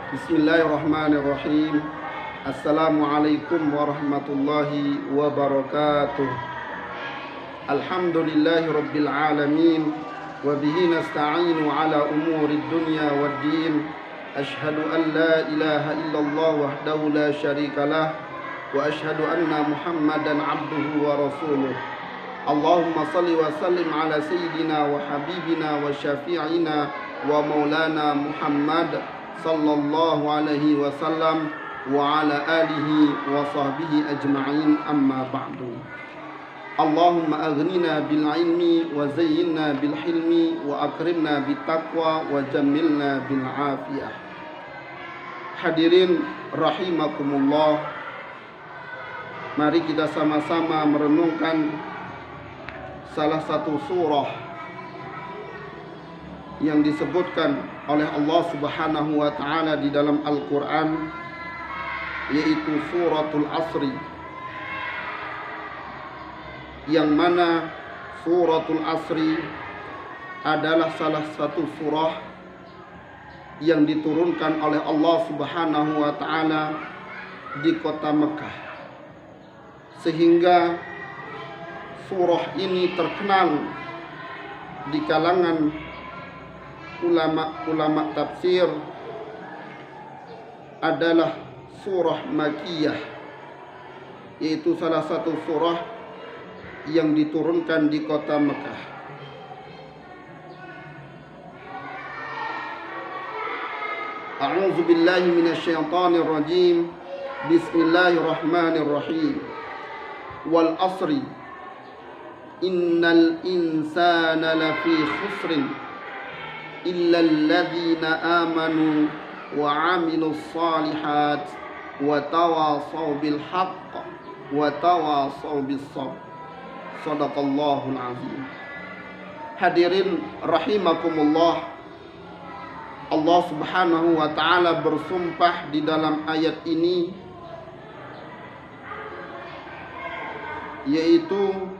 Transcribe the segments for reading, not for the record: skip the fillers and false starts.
Bismillahirrahmanirrahim. Assalamualaikum warahmatullahi wabarakatuh. Alhamdulillahi rabbil alamin. Wa bihi nasta'inu ala umurid dunya waddin. Ashhadu an la ilaha illallah wahdahu la syarikalah. Wa ashhadu anna Muhammadan abduhu wa rasuluh. Allahumma salli wa sallim ala sayyidina wa habibina wa syafi'ina wa maulana Muhammad sallallahu alaihi wasallam wa ala alihi wa sahbihi ajma'in, amma ba'du. Allahumma aghnina bil ilmi wa zayyinna bil hilmi wa akrimna bit taqwa wa jammilna bil afiyah. Hadirin rahimakumullah, mari kita sama-sama merenungkan salah satu surah yang disebutkan oleh Allah Subhanahu wa taala di dalam Al-Qur'an, yaitu suratul Asri, yang mana suratul Asri adalah salah satu surah yang diturunkan oleh Allah Subhanahu wa taala di kota Mekah, sehingga surah ini terkenal di kalangan ulama tafsir adalah surah Makkiyah, yaitu salah satu surah yang diturunkan di kota Mekah. A'udzu billahi minasyaitonir rajim. Bismillahirrahmanirrahim. Wal asri innal insana lafi khusrin illa alladhina amanu wa 'amilus shalihat wa tawasaw bil haqq wa tawasaw bis sabr. Shadaqallahul azim. Hadirin rahimakumullah, Allah Subhanahu wa taala bersumpah di dalam ayat ini, yaitu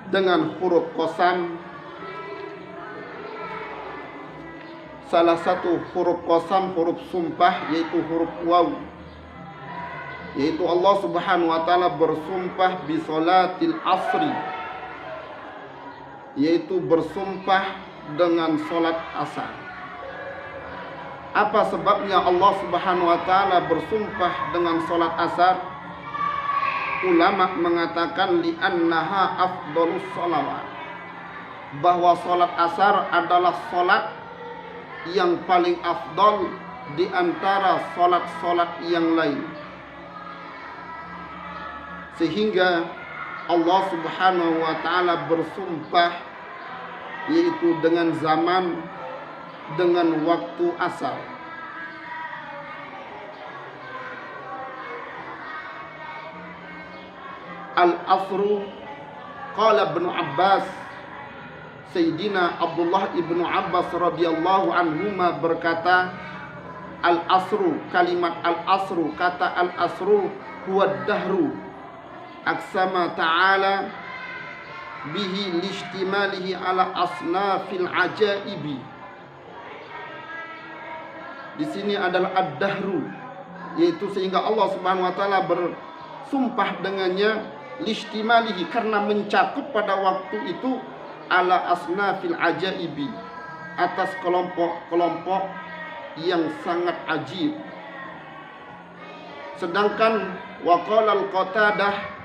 dengan huruf qasam. Salah satu huruf qasam, huruf sumpah, yaitu huruf waw, yaitu Allah Subhanahu wa taala bersumpah bi salatil asri, yaitu bersumpah dengan salat asar. Apa sebabnya Allah Subhanahu wa taala bersumpah dengan salat asar? Ulama mengatakan li'annaha afdhalus shalawat, bahwa salat asar adalah salat yang paling afdal di antara salat-salat yang lain, sehingga Allah Subhanahu wa taala bersumpah yaitu dengan zaman, dengan waktu asar. Al-asru, qala Ibnu Abbas, Sayyidina Abdullah ibnu Abbas radhiyallahu anhuma berkata, al-asru, kalimat al-asru, kata al-asru huwa dahru aksama ta'ala bihi lishtimalihi ala asnafil ajaibi. Di sini adalah ad-dahru, yaitu sehingga Allah Subhanahu wa taala bersumpah dengannya lishtimalihi, karena mencakup pada waktu itu ala asnafil ajaibi, atas kelompok-kelompok yang sangat ajib. Sedangkan waqala al-Qatadah,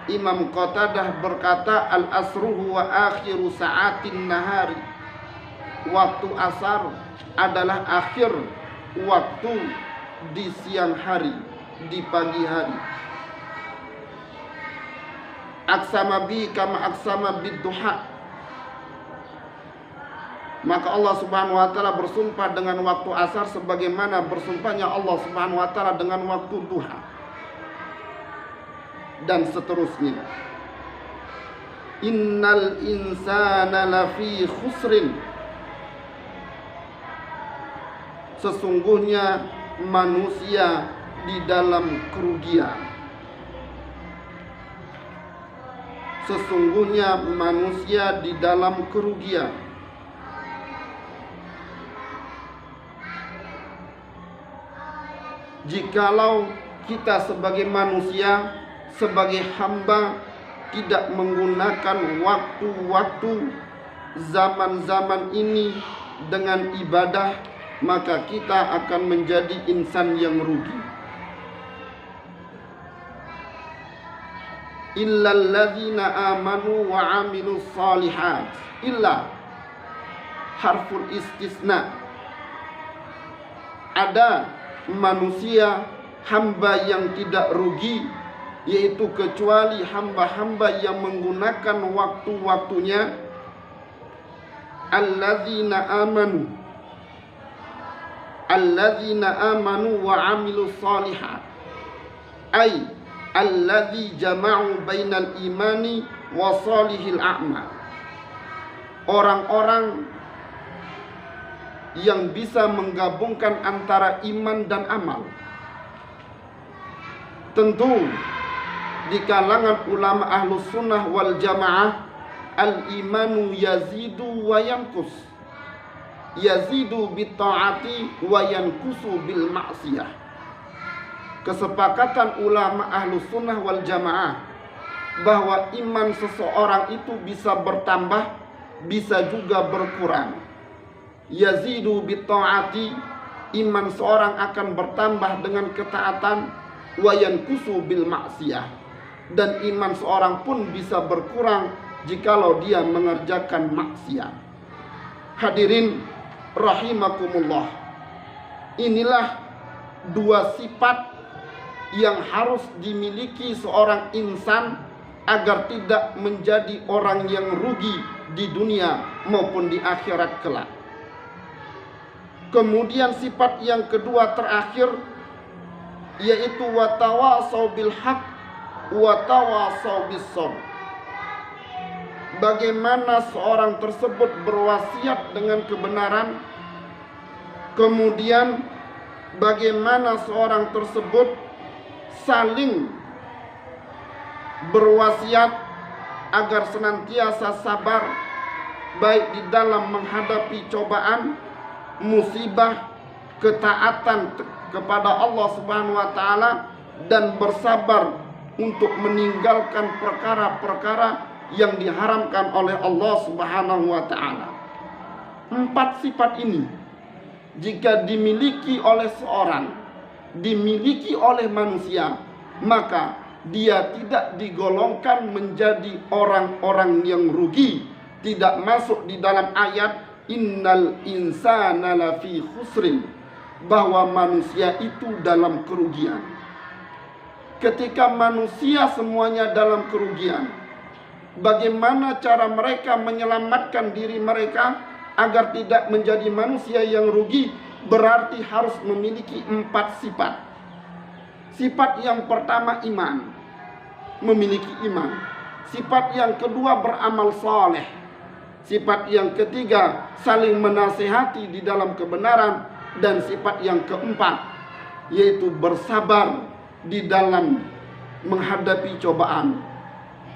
Imam Qatadah berkata, al-asru huwa akhiru sa'atin nahari, waktu asar adalah akhir waktu di siang hari, di pagi hari. Aksama bi kama aksama bid-duha, maka Allah Subhanahu wa taala bersumpah dengan waktu asar sebagaimana bersumpahnya Allah Subhanahu wa taala dengan waktu duha, dan seterusnya. Innal insana lafi khusrin, sesungguhnya manusia di dalam kerugian. Sesungguhnya manusia di dalam kerugian. jikalau kita sebagai manusia, sebagai hamba tidak menggunakan waktu-waktu zaman-zaman ini dengan ibadah, maka kita akan menjadi insan yang rugi. Illal ladzina amanu wa amilus shalihat. Illa harful istisna. Ada manusia, hamba yang tidak rugi, yaitu kecuali hamba-hamba yang menggunakan waktu-waktunya. Alladzina amanu wa amilus shalihat. Ay alladzi jama'u bainal imani wa salihil a'mal. Orang-orang yang bisa menggabungkan antara iman dan amal. Tentu di kalangan ulama ahlus sunnah wal jamaah, al-imanu yazidu wa yankus. Yazidu bitta'ati wa yankusu bil ma'siyah. Kesepakatan ulama ahlus sunnah wal jamaah bahwa iman seseorang itu bisa bertambah, bisa juga berkurang. Yazidu bitta'ati, iman seorang akan bertambah dengan ketaatan, wa yankusu bil ma'siyah, dan iman seorang pun bisa berkurang jikalau dia mengerjakan maksiat. Hadirin rahimakumullah, inilah dua sifat yang harus dimiliki seorang insan agar tidak menjadi orang yang rugi di dunia maupun di akhirat kelak. Kemudian sifat yang kedua terakhir, yaitu watawasau bil haq watawasau bis sabr. Bagaimana seorang tersebut berwasiat dengan kebenaran, kemudian bagaimana seorang tersebut saling berwasiat agar senantiasa sabar, baik di dalam menghadapi cobaan, musibah, ketaatan kepada Allah Subhanahu wa taala, dan bersabar untuk meninggalkan perkara-perkara yang diharamkan oleh Allah Subhanahu wa taala. 4 sifat ini jika dimiliki oleh seorang, dimiliki oleh manusia, maka dia tidak digolongkan menjadi orang-orang yang rugi, tidak masuk di dalam ayat innal insana lafi khusrin, bahwa manusia itu dalam kerugian. Ketika manusia semuanya dalam kerugian, bagaimana cara mereka menyelamatkan diri mereka agar tidak menjadi manusia yang rugi? Berarti harus memiliki 4 sifat. Sifat yang pertama iman, memiliki iman. Sifat yang kedua beramal saleh. Sifat yang ketiga saling menasihati di dalam kebenaran. Dan sifat yang keempat yaitu bersabar di dalam menghadapi cobaan,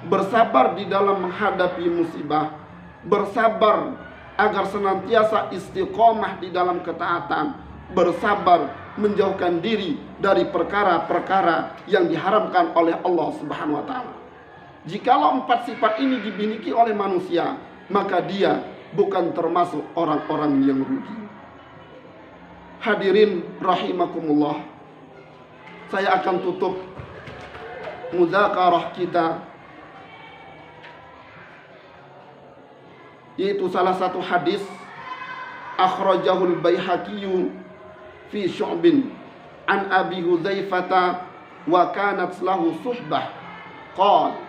bersabar di dalam menghadapi musibah, bersabar agar senantiasa istiqomah di dalam ketaatan, bersabar menjauhkan diri dari perkara-perkara yang diharamkan oleh Allah Subhanahu wa taala. Jikalau 4 sifat ini dimiliki oleh manusia, maka dia bukan termasuk orang-orang yang rugi. Hadirin rahimakumullah, saya akan tutup muzakarah kita, yaitu salah satu hadis akhrajahul Baihaqi fi Syu'bin an Abi Hudzaifah wa kanat lahu suhbah qala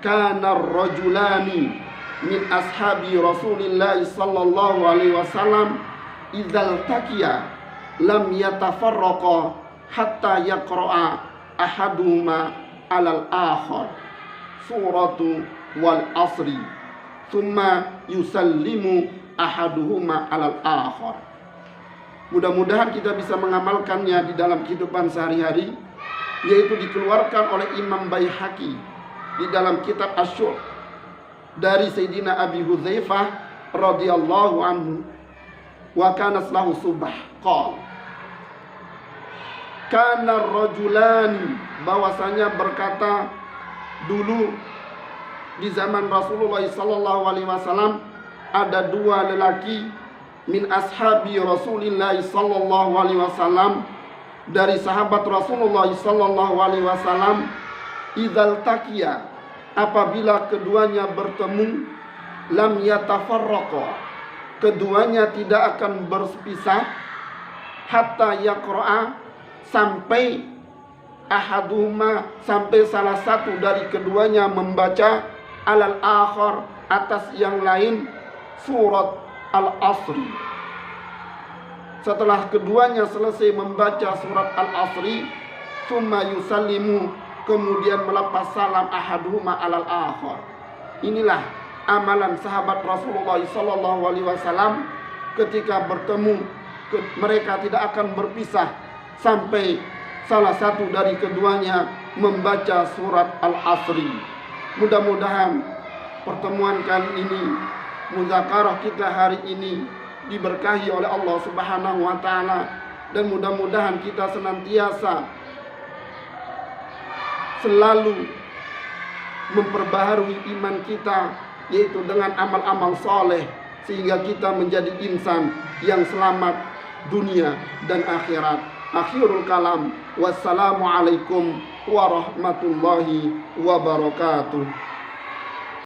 kana ar-rajulani min ashabi Rasulillah sallallahu alaihi wasallam idzal taqiya lam yatafarraqa hatta yaqra'a ahaduhuma 'alal akhar suratu wal asri thumma yusallimu ahaduhuma 'alal akhar. Mudah-mudahan kita bisa mengamalkannya di dalam kehidupan sehari-hari, yaitu dikeluarkan oleh Imam Baihaqi di dalam kitab Asy-Syu'ab dari Sayyidina Abi Hudzaifah radhiyallahu anhu, wa kana lahu subah qala kana rajulani, bahwasanya berkata dulu di zaman Rasulullah sallallahu alaihi wasallam ada dua lelaki min ashabi Rasulillah sallallahu alaihi wasallam, dari sahabat Rasulullah sallallahu alaihi wasallam, idzal taqiya, apabila keduanya bertemu, lam yatafarraqa, keduanya tidak akan berpisah, hatta yaqra'a, sampai ahaduhuma, sampai salah satu dari keduanya membaca, alal akhar, atas yang lain, surat Al-Asri. Setelah keduanya selesai membaca surat Al-Asri, summa yusallimu, kemudian melepas salam ahaduhuma alal akhar. Inilah amalan sahabat Rasulullah sallallahu alaihi wasallam ketika bertemu. Mereka tidak akan berpisah sampai salah satu dari keduanya membaca surat Al-Asri. Mudah-mudahan pertemuan kali ini, muzakarah kita hari ini diberkahi oleh Allah Subhanahu wa taala, dan mudah-mudahan kita senantiasa selalu memperbaharui iman kita, yaitu dengan amal-amal soleh, sehingga kita menjadi insan yang selamat dunia dan akhirat. Akhirul kalam, wassalamualaikum warahmatullahi wabarakatuh.